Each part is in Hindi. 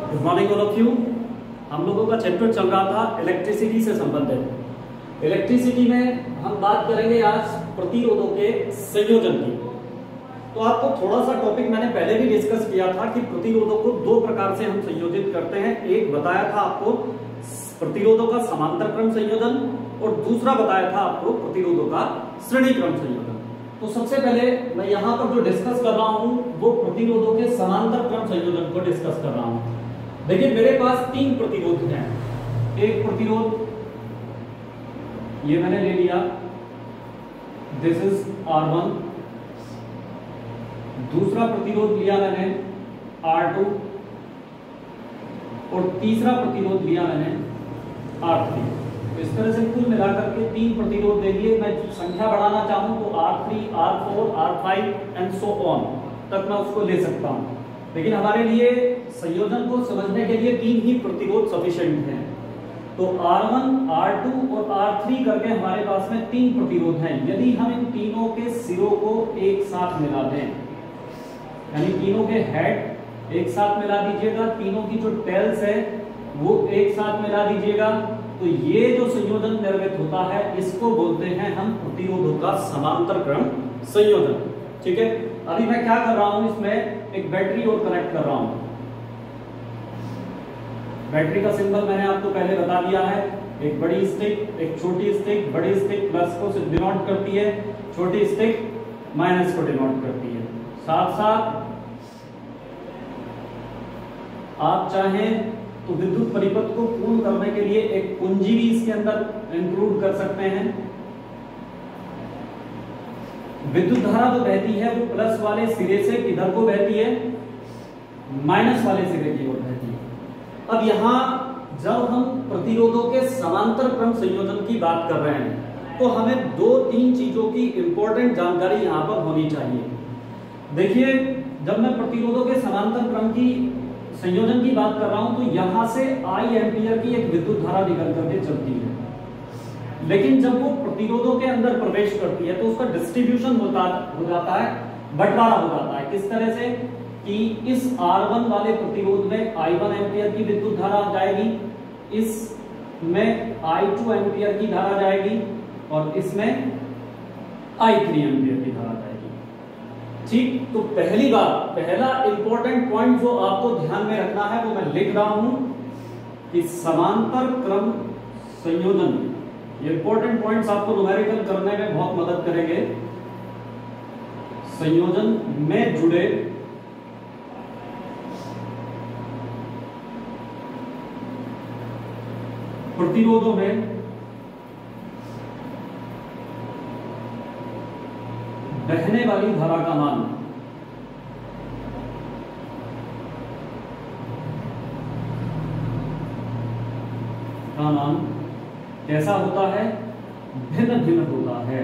Good morning all of you. हम लोगों का चैप्टर चल रहा था इलेक्ट्रिसिटी से संबंधित। इलेक्ट्रिसिटी में हम बात करेंगे आज प्रतिरोधों के संयोजन की। तो आपको थोड़ा सा टॉपिक मैंने पहले भी डिस्कस किया था कि प्रतिरोधों को दो प्रकार से हम संयोजित करते हैं। एक बताया था आपको प्रतिरोधों का समांतर क्रम संयोजन और दूसरा बताया था आपको प्रतिरोधों का श्रेणी क्रम संयोजन। तो सबसे पहले मैं यहाँ पर जो डिस्कस कर रहा हूँ वो प्रतिरोधों के समांतर क्रम संयोजन को डिस्कस कर रहा हूँ। देखिए मेरे पास तीन प्रतिरोध हैं। एक प्रतिरोध ये मैंने ले लिया, दिस इज R1। दूसरा प्रतिरोध लिया मैंने R2 और तीसरा प्रतिरोध लिया मैंने R3। इस तरह से कुल मिलाकर के तीन प्रतिरोध दे दिए। मैं संख्या बढ़ाना चाहूं तो R3, R4, R5 and so on तक मैं उसको ले सकता हूं, लेकिन हमारे लिए संयोजन को समझने के लिए तीन ही प्रतिरोध सफिशिएंट हैं। तो R1, R2 और R3 करके हमारे पास में तीन प्रतिरोध हैं। यदि हम इन तीनों के सिरों को एक साथ मिला दें, यानी तीनों के हेड एक साथ मिला दीजिएगा, तीनों की जो टेल्स है वो एक साथ मिला दीजिएगा, तो ये जो संयोजन निर्मित होता है इसको बोलते हैं हम प्रतिरोधों का समांतर क्रम संयोजन। ठीक है, अभी मैं क्या कर रहा हूं, इसमें एक बैटरी और कनेक्ट कर रहा हूं। बैटरी का सिंबल मैंने आपको पहले बता दिया है, एक बड़ी स्टिक, एक छोटी स्टिक। बड़ी स्टिक प्लस को डिनोट करती है, छोटी स्टिक माइनस को डिनोट करती है। साथ साथ आप चाहें तो विद्युत परिपथ को पूर्ण करने के लिए एक कुंजी भी इसके अंदर इंक्लूड कर सकते हैं। विद्युत धारा जो बहती है वो प्लस वाले सिरे से किधर को बहती है, माइनस वाले सिरे की ओर बहती है। अब यहां जब हम प्रतिरोधों के समांतर क्रम संयोजन की बात कर रहे हैं तो हमें दो तीन चीजों की इंपॉर्टेंट जानकारी यहां पर होनी चाहिए। देखिए जब मैं प्रतिरोधों के समांतर क्रम की संयोजन की बात कर रहा हूं तो यहां से I एम्पियर की एक विद्युत धारा निकल करके चलती है, लेकिन जब वो प्रतिरोधों के अंदर प्रवेश करती है तो उसका डिस्ट्रीब्यूशन हो जाता है, बंटवारा हो जाता है। किस तरह से कि इस R1 वाले प्रतिरोध में I1 एम्पियर की विद्युत धारा जाएगी, इसमें I2 एम्पियर की धारा जाएगी और इसमें I3 एम्पियर की धारा जाएगी। ठीक, तो पहली बात, पहला इंपॉर्टेंट पॉइंट जो आपको ध्यान में रखना है वो मैं लिख रहा हूं कि समांतर क्रम संयोजन। ये इंपॉर्टेंट पॉइंट्स आपको न्यूमेरिकल करने में बहुत मदद करेंगे। संयोजन में जुड़े प्रतिरोधों में बहने वाली धारा का मान कैसा होता है, भिन्न भिन्न होता है।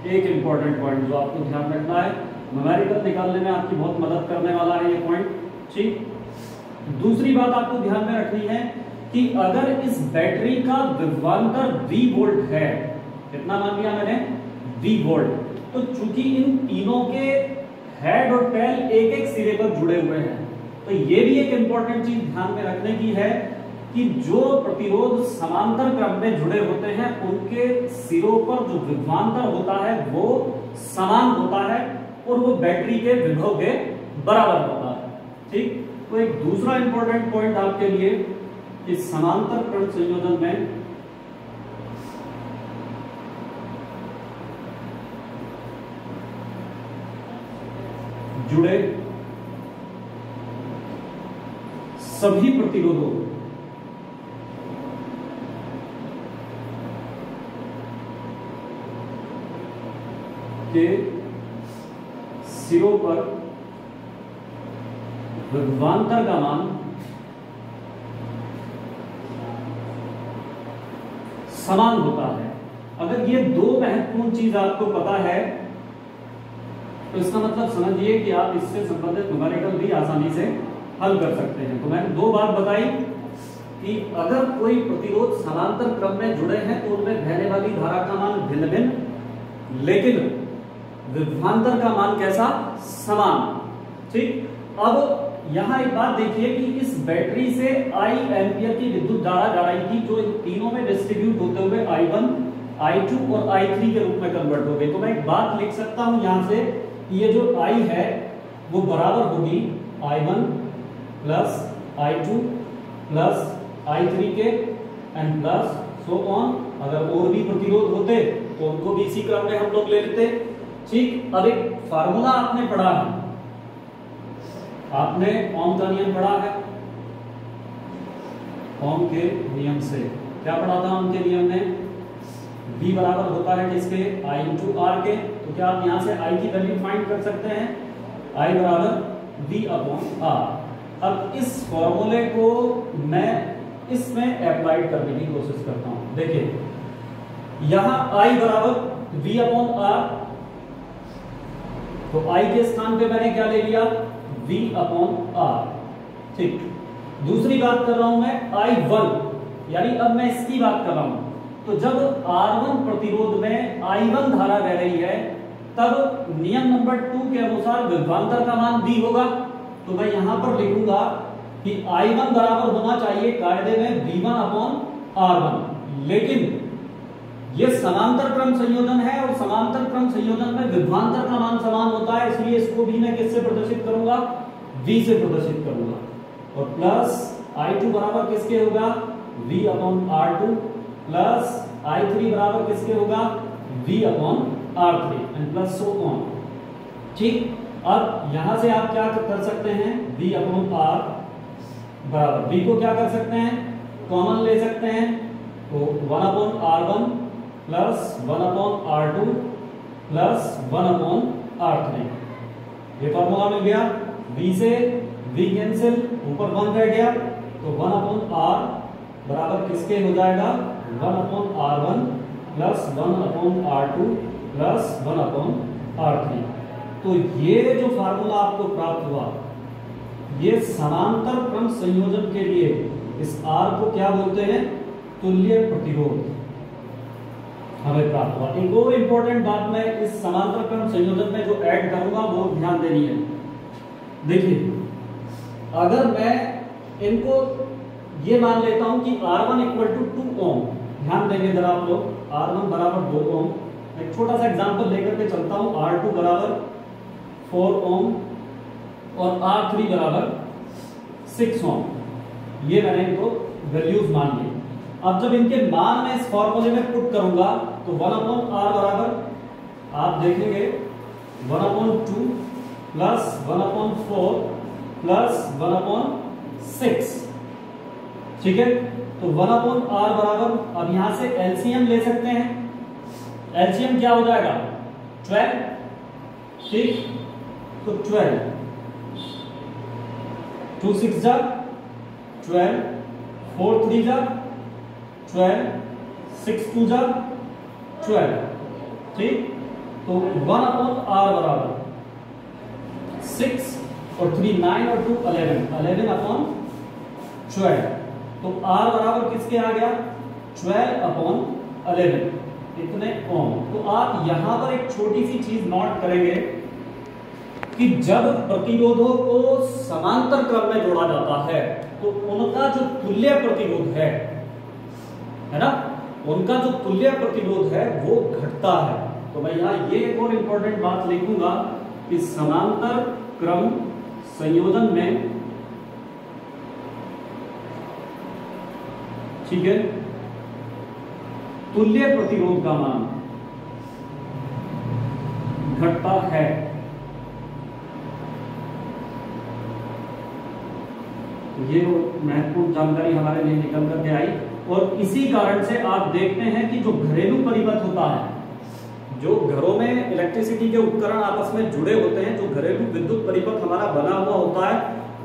एक इंपॉर्टेंट पॉइंट जो आपको ध्यान रखना है, न्यूमेरिकल निकालने में आपकी बहुत मदद करने वाला है ये पॉइंट। ठीक, दूसरी बात आपको ध्यान में रखनी है कि अगर इस बैटरी का विभवांतर V वोल्ट है, कितना मान लिया मैंने, V वोल्ट, तो चूंकि इन तीनों के हेड और टेल एक एक सिरे पर जुड़े हुए हैं, तो ये भी एक इंपॉर्टेंट चीज ध्यान में रखने की है कि जो प्रतिरोध समांतर क्रम में जुड़े होते हैं उनके सिरों पर जो विभवांतर होता है वो समान होता है और वो बैटरी के विभव के बराबर होता है। ठीक, तो एक दूसरा इंपॉर्टेंट पॉइंट आपके लिए कि समांतर क्रम संयोजन में जुड़े सभी प्रतिरोधों के सिरों पर विभवांतर का मान समान होता है। अगर ये दो महत्वपूर्ण चीज आपको पता है तो इसका मतलब समझिए कि आप इससे संबंधित न्यूमेरिकल भी आसानी से हल कर सकते हैं। तो मैंने दो बात बताई कि अगर कोई प्रतिरोध समांतर क्रम में जुड़े हैं तो उनमें बहने वाली धारा का मान भिन्न भिन्न, लेकिन विभवांतर का मान कैसा, समान। ठीक, अब यहां एक बात देखिए कि इस बैटरी से आई एम्पियर की विद्युत धारा जा रही थी जो इन तीनों में डिस्ट्रीब्यूट होते हुए I1, I2 और I3 के रूप में कन्वर्ट हो गई। तो मैं एक बात लिख सकता हूं यहां से, ये जो I है वो बराबर होगी I1 plus I2 plus I3 के एंड प्लस सो ऑन। अगर और भी प्रतिरोध होते तो उनको भी इसी क्रम में हम लोग ले लेते। ठीक, अब एक फार्मूला आपने पढ़ा है, आपने ओम का नियम पढ़ा है। ओम के नियम से क्या पढ़ा था? ओम के नियम में V बराबर होता है किसके? I इंटू आर के। तो क्या आप यहां से I की वैल्यू फाइंड कर सकते हैं? I बराबर V अपॉन आर। अब इस फॉर्मूले को मैं इसमें अप्लाइड करने की कोशिश करता हूं। देखिए यहां I बराबर V अपॉन आर, तो I के स्थान पे मैंने क्या ले लिया? V upon R. ठीक, दूसरी बात कर रहा हूं मैं I1, यानी अब मैं इसकी बात कर रहा हूं। तो जब R1 प्रतिरोध में I1 धारा बह रही है तब नियम नंबर 2 के अनुसार विभवांतर का मान V होगा। तो मैं यहां पर लिखूंगा कि I1 बराबर होना चाहिए कायदे में V1 अपॉन R1, लेकिन ये समांतर क्रम संयोजन है और समांतर क्रम संयोजन में विभवांतर का मान समान होता है, इसलिए इसको भी मैं किससे प्रदर्शित करूंगा? V से प्रदर्शित करूंगा। और प्लस I2 बराबर किसके होगा? V upon R2 plus I3 बराबर किसके होगा? V upon R3 and plus so on. ठीक, अब यहां से आप क्या कर सकते हैं? V अपॉन R बराबर V को क्या कर सकते हैं? कॉमन ले सकते हैं, तो 1 upon R1 plus 1 upon R2 plus 1 upon R3। ये फॉर्मूला मिल गया। V से V कैंसिल, ऊपर 1 रह गया, तो 1 अपॉन R बराबर किसके हो जाएगा? 1 upon R1 plus 1 upon R2 plus 1 upon R3। तो ये जो फार्मूला आपको प्राप्त हुआ, ये समांतर क्रम संयोजन के लिए इस R को क्या बोलते हैं? तुल्य प्रतिरोध हमें प्राप्त हुआ। एक और इंपॉर्टेंट बात मैं इस समांतर क्रम संयोजन में जो ऐड करूंगा वो ध्यान देनी है। देखिए अगर मैं इनको ये मान लेता हूं कि R1 इक्वल टू 2 ओम, ध्यान देंगे जरा आप लोग, R1 बराबर 2 ओम। एक छोटा सा एग्जांपल लेकर के चलता हूं, R2 बराबर 4 ओम और R3 बराबर 6 ओम। ये मैंने इनको वैल्यूज मान ली। अब जब इनके मान में इस फॉर्मूले में पुट करूंगा तो 1 अपॉन R बराबर आप देखेंगे 1 upon 2 plus 1 upon 4 plus 1 upon 6। ठीक है, तो 1 अपॉन R बराबर, अब यहां से एलसीएम ले सकते हैं। एलसीएम क्या हो जाएगा? 12। ठीक, तो 12 2 6 जा 12, 4 3 जा 12, 6 2 जा 12। ठीक, तो 1 अपॉन R बराबर 6 और 3 9 और 2 11 अपॉन 12। तो R बराबर किसके आ गया? 12 अपॉन 11, इतने ओम। तो आप यहां पर एक छोटी सी चीज नोट करेंगे कि जब प्रतिरोधों को समांतर क्रम में जोड़ा जाता है तो उनका जो तुल्य प्रतिरोध है ना, उनका जो तुल्य प्रतिरोध है वो घटता है। तो मैं यहां ये एक और इंपॉर्टेंट बात लिखूंगा कि समांतर क्रम संयोजन में, ठीक है, तुल्य प्रतिरोध का मान घटता है। ये महत्वपूर्ण जानकारी हमारे लिए निकल करके आई। और इसी कारण से आप देखते हैं कि जो घरेलू परिपथ होता है, जो घरों में इलेक्ट्रिसिटी के उपकरण आपस में जुड़े होते हैं, जो घरेलू विद्युत परिपथ हमारा बना हुआ होता है,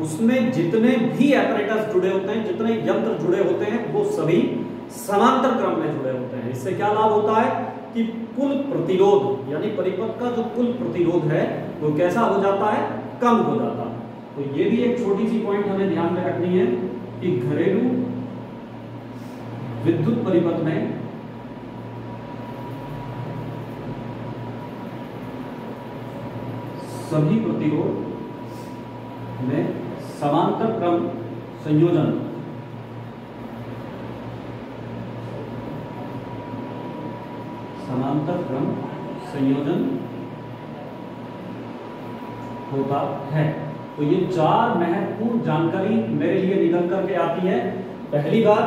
उसमें जितने भी एपरेटस जुड़े होते हैं, जितने यंत्र जुड़े होते हैं, वो सभी समांतर क्रम में जुड़े होते हैं। इससे क्या लाभ होता है कि कुल प्रतिरोध, यानी परिपथ का जो कुल प्रतिरोध है वो कैसा हो जाता है? कम हो जाता है। तो ये भी एक छोटी सी पॉइंट हमें ध्यान में रखनी है कि घरेलू विद्युत परिपथ में सभी प्रतिरोध में समांतर क्रम संयोजन होता है। तो ये 4 महत्वपूर्ण जानकारी मेरे लिए निकल करके आती है। पहली बात,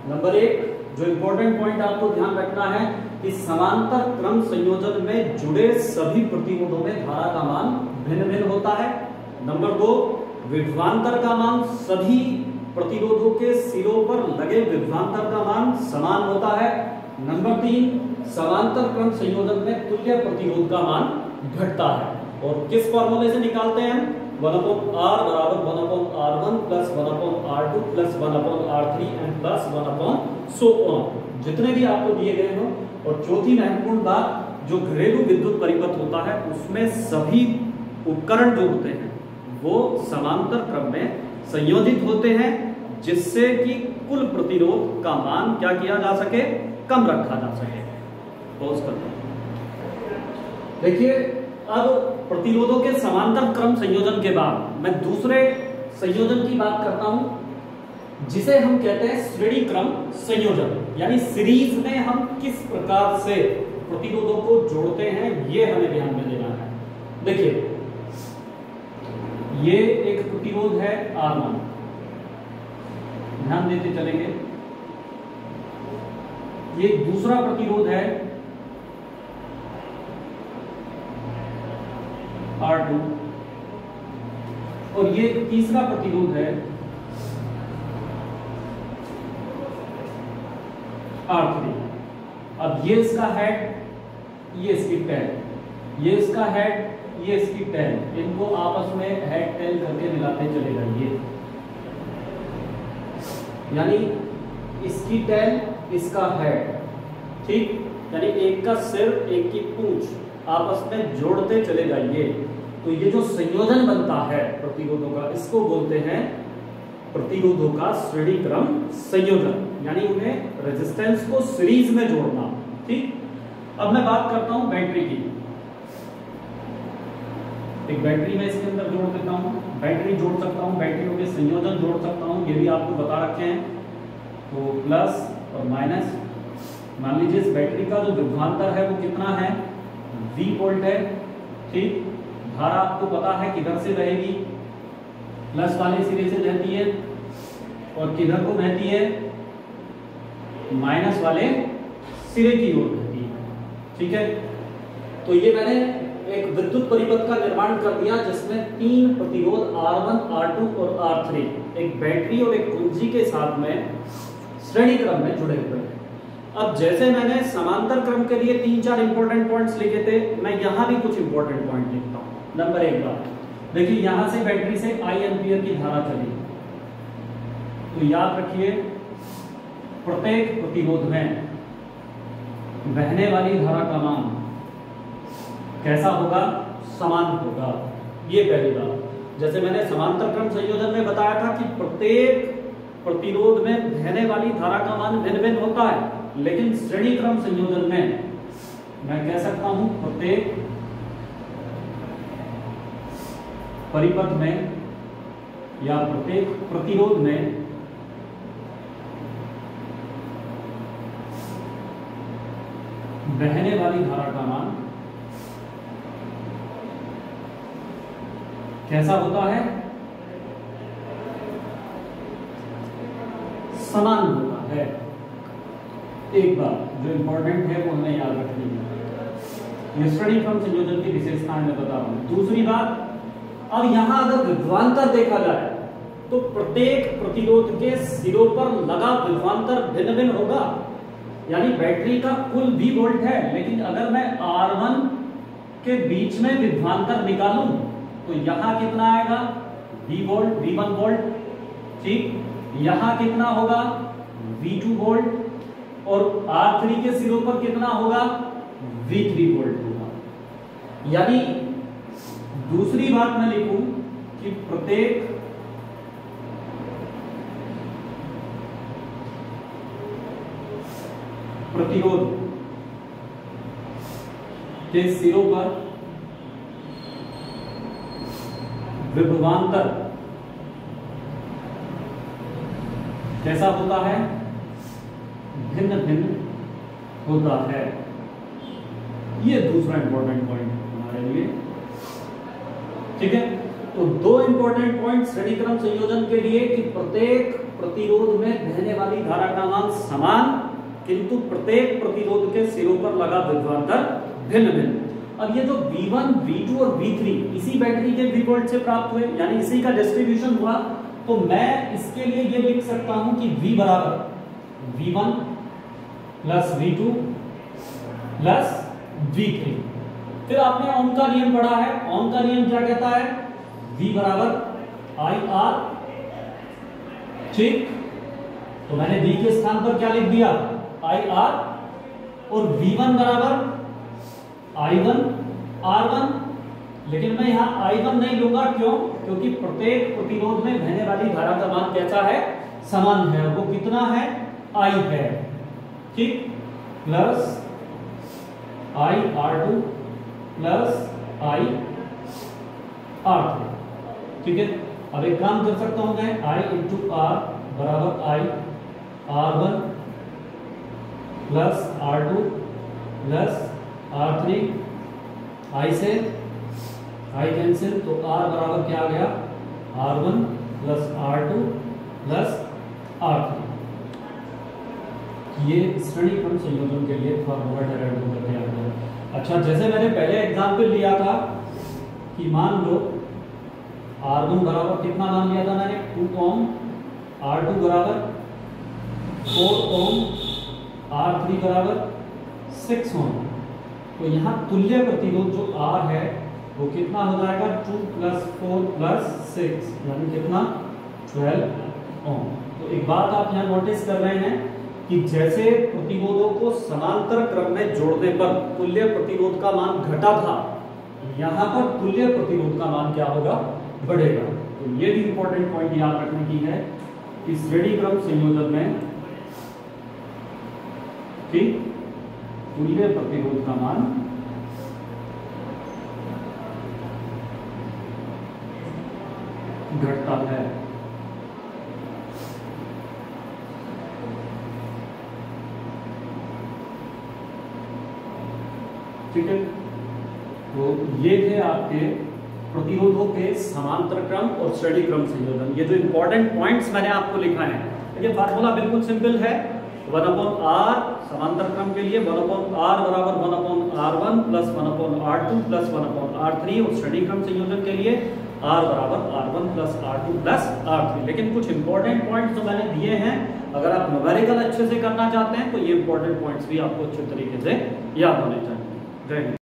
नंबर 1 जो इंपॉर्टेंट पॉइंट आपको ध्यान रखना है कि समांतर क्रम संयोजन में जुड़े सभी प्रतिरोधों में धारा का मान भिन्न भिन्न होता है। नंबर 2, विभवांतर का मान सभी प्रतिरोधों के सिरों पर लगे विभवांतर का मान समान होता है। नंबर 3, समांतर क्रम संयोजन में तुल्य प्रतिरोध का मान घटता है। और किस फॉर्मूले से निकालते हैं? 1/r बराबर 1/r1 plus 1/r2 plus 1/r3 and plus 1/so। जितने भी आपको दिए गए हो। और चौथी महत्वपूर्ण बात, जो घरेलू विद्युत परिपथ होता है उसमें सभी उपकरण जो होते हैं वो समांतर क्रम में संयोजित होते हैं, जिससे कि कुल प्रतिरोध का मान क्या किया जा सके, कम रखा जा सके। पॉज करते हैं। देखिए, अब प्रतिरोधों के समांतर क्रम संयोजन के बाद मैं दूसरे संयोजन की बात करता हूं, जिसे हम कहते हैं श्रेणी क्रम संयोजन। यानी सीरीज में हम किस प्रकार से प्रतिरोधों को जोड़ते हैं, ये हमें ध्यान में देना है। देखिए, ये एक प्रतिरोध है R1, ध्यान देते चलेंगे। ये दूसरा प्रतिरोध है R2 और ये तीसरा प्रतिरोध है R3। अब ये इसका हेड, ये इसकी टेल, ये इसका हेड, ये इसकी टेल, इनको आपस में हेड टेल करके मिलाते चले जाइए। यानी इसकी टेल, इसका हेड, ठीक, यानी एक का सिर एक की पूंछ आपस में जोड़ते चले जाइए। तो ये जो संयोजन बनता है प्रतिरोधों का, इसको बोलते हैं प्रतिरोधों का श्रेणी क्रम संयोजन। यानी उन्हें रेजिस्टेंस को सीरीज में जोड़ना। ठीक, अब मैं बात करता हूं बैटरी की। एक बैटरी में इसके अंदर जोड़ देता हूं, बैटरी जोड़ सकता हूं, बैटरियों के संयोजन जोड़ सकता हूं, ये भी आपको बता रखे हैं। तो प्लस और माइनस, मान लीजिए इस बैटरी का जो विभवांतर है वो कितना है, V वोल्ट है। ठीक, धारा आपको पता है किधर से बहेगी, प्लस वाले सिरे से बहती है और किधर को बहती है, माइनस वाले सिरे की ओर बहती है। ठीक है, तो ये मैंने एक विद्युत परिपथ का निर्माण कर दिया जिसमें 3 प्रतिरोध R1, R2 और R3 एक बैटरी और एक कुंजी के साथ में श्रेणी क्रम में जुड़े हुए हैं। अब जैसे मैंने समांतर क्रम के लिए 3-4 इंपॉर्टेंट पॉइंट्स लिखे थे, मैं यहां भी कुछ इंपॉर्टेंट पॉइंट लिखता हूं। नंबर 1 बात, देखिए यहां से बैटरी से I एम्पीयर की धारा चली, तो याद रखिए प्रत्येक प्रतिरोध में बहने वाली धारा का मान कैसा होगा, समान होगा। ये पहली बात। जैसे मैंने समांतर क्रम संयोजन में बताया था कि प्रत्येक प्रतिरोध में बहने वाली धारा का मान भिन्न भिन्न होता है, लेकिन श्रेणी क्रम संयोजन में मैं कह सकता हूं प्रत्येक परिपथ में या प्रत्येक प्रतिरोध में बहने वाली धारा का मान कैसा होता है, समान होता है। एक बात जो इंपॉर्टेंट है वो हमें याद रखनी है, ये श्रेणी क्रम संयोजन की विशेषताएं मैं बता रहा हूं। दूसरी बात, अब यहां अगर विभवांतर देखा जाए तो प्रत्येक प्रतिरोध के सिरों पर लगा विभवांतर भिन्न भिन्न होगा। यानी बैटरी का कुल V वोल्ट है, लेकिन अगर मैं R1 के बीच में विभवांतर निकालूं तो यहां कितना आएगा, V वोल्ट, V1 वोल्ट। ठीक, यहां कितना होगा, V2 वोल्ट, और R3 के सिरों पर कितना होगा, V3 वोल्ट होगा। यानी दूसरी बात मैं लिखूं कि प्रत्येक प्रतिरोध के सिरों पर विभवांतर कैसा होता है, भिन्न भिन्न होता है। ये दूसरा इंपॉर्टेंट पॉइंट हमारे लिए, ठीक है। तो दो इंपॉर्टेंट पॉइंट श्रेणी क्रम संयोजन के लिए कि प्रत्येक प्रतिरोध में बहने वाली धारा का मान समान, किंतु प्रत्येक प्रतिरोध के सिरों पर लगा विभवांतर भिन्न भिन्न। अब ये जो V1, V2 और V3 इसी बैटरी के V वोल्ट से प्राप्त हुए, यानी इसी का डिस्ट्रीब्यूशन हुआ, तो मैं इसके लिए ये लिख सकता हूं कि V बराबर V1 plus V2 plus V3। फिर आपने ओम का नियम पढ़ा है। ओम का नियम क्या कहता है, V बराबर IR, ठीक। तो मैंने V के स्थान पर क्या लिख दिया, IR, और V1 बराबर I1 R1, लेकिन मैं यहां I1 नहीं लूंगा, क्यों? क्योंकि प्रत्येक प्रतिरोध में बहने वाली धारा का मान कैसा है, समान है। वो कितना है, I है, ठीक। प्लस IR2 प्लस IR3, ठीक है। अब एक काम कर सकता हूं मैं, I इंटू R बराबर I R1 plus R2 plus R3, I से I कैंसिल, तो R बराबर क्या आ गया, R1 plus R2 plus R3। ये श्रेणी क्रम संयोजन के लिए फॉर्मूला डेराइव करके आ गया। अच्छा, जैसे मैंने पहले एग्जाम्पल लिया था कि मान लो R1 बराबर कितना मान लिया था मैंने, 2 ओम, R2 बराबर 4 ओम, R3 बराबर 6 ओम। तो यहाँ तुल्य प्रतिरोध जो R है वो कितना हो जाएगा, 2 प्लस 4 प्लस 6, यानी कितना, 12 ओम। तो एक बात आप यहाँ नोटिस कर रहे हैं कि जैसे प्रतिरोधों को समांतर क्रम में जोड़ने पर तुल्य प्रतिरोध का मान घटा था, यहाँ पर तुल्य प्रतिरोध का मान क्या होगा, बढ़ेगा। तो ये भी इंपॉर्टेंट पॉइंट याद रखने की है कि श्रेणी क्रम संयोजन में कि तुल्य प्रतिरोध का मान घटता है। ठीक है, तो ये थे आपके प्रतिरोधों के समांतर क्रम और श्रेणी क्रम संयोजन। ये जो इंपॉर्टेंट पॉइंट्स मैंने आपको लिखा है, ये फार्मूला बिल्कुल सिंपल है। 1/R समांतर क्रम के लिए 1/R बराबर 1/R1 plus 1/R2 plus 1/R3, और श्रेणी क्रम संयोजन के लिए R बराबर R1 plus R2 plus R3। लेकिन कुछ इंपॉर्टेंट पॉइंट्स तो मैंने दिए हैं, अगर आप न्यूमेरिकल अच्छे से करना चाहते हैं तो ये इंपॉर्टेंट पॉइंट्स भी आपको अच्छे तरीके से याद होने चाहिए। जय हिंद।